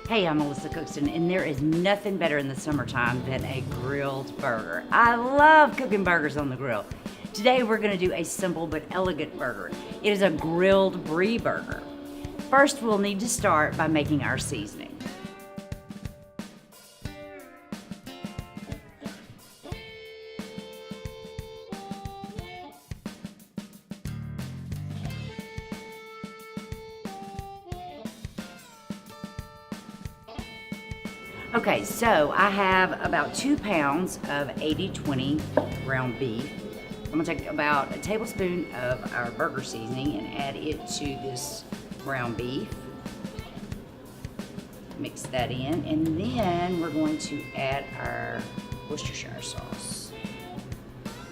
Hey, I'm Melissa Cookston, and there is nothing better in the summertime than a grilled burger. I love cooking burgers on the grill. Today we're going to do a simple but elegant burger. It is a grilled brie burger. First, we'll need to start by making our seasoning. Okay, so I have about 2 pounds of 80/20 ground beef. I'm gonna take about a tablespoon of our burger seasoning and add it to this ground beef. Mix that in, and then we're going to add our Worcestershire sauce.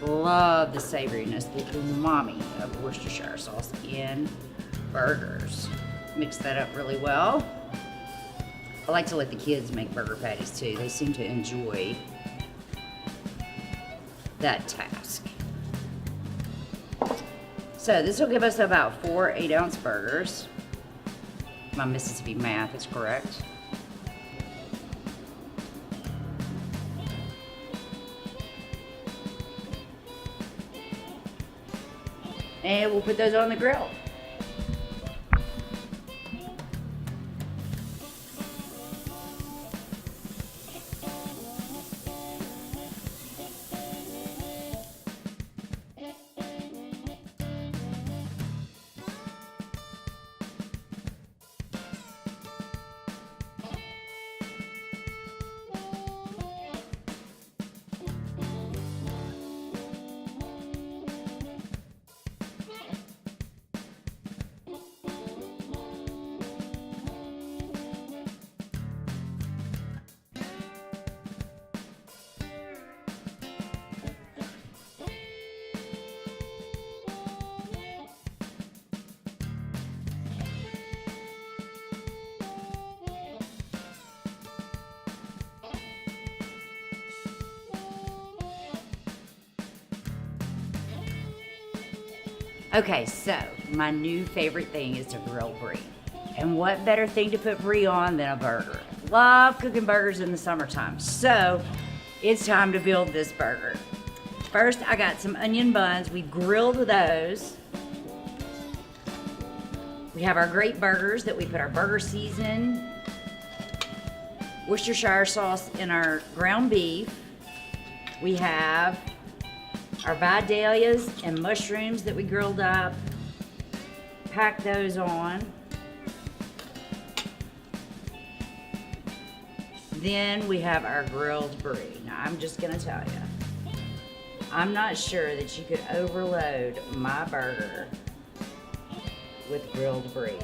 Love the savoriness, the umami of Worcestershire sauce in burgers. Mix that up really well. I like to let the kids make burger patties too. They seem to enjoy that task. So this will give us about 4 8-ounce burgers. My Mississippi math is correct. And we'll put those on the grill. Okay, so my new favorite thing is to grill brie. And what better thing to put brie on than a burger? Love cooking burgers in the summertime. So it's time to build this burger. First, I got some onion buns. We grilled those. We have our great burgers that we put our burger season, Worcestershire sauce in our ground beef. We have our vidalias and mushrooms that we grilled up. Pack those on. Then we have our grilled brie. Now I'm just gonna tell you, I'm not sure that you could overload my burger with grilled brie.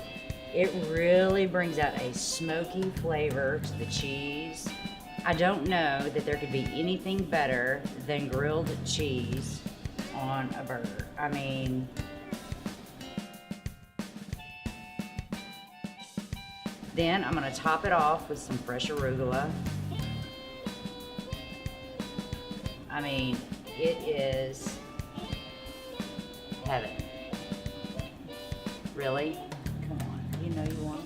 It really brings out a smoky flavor to the cheese. I don't know that there could be anything better than grilled cheese on a burger. I mean, then I'm gonna top it off with some fresh arugula. I mean, it is heaven. Really? Come on, you know you want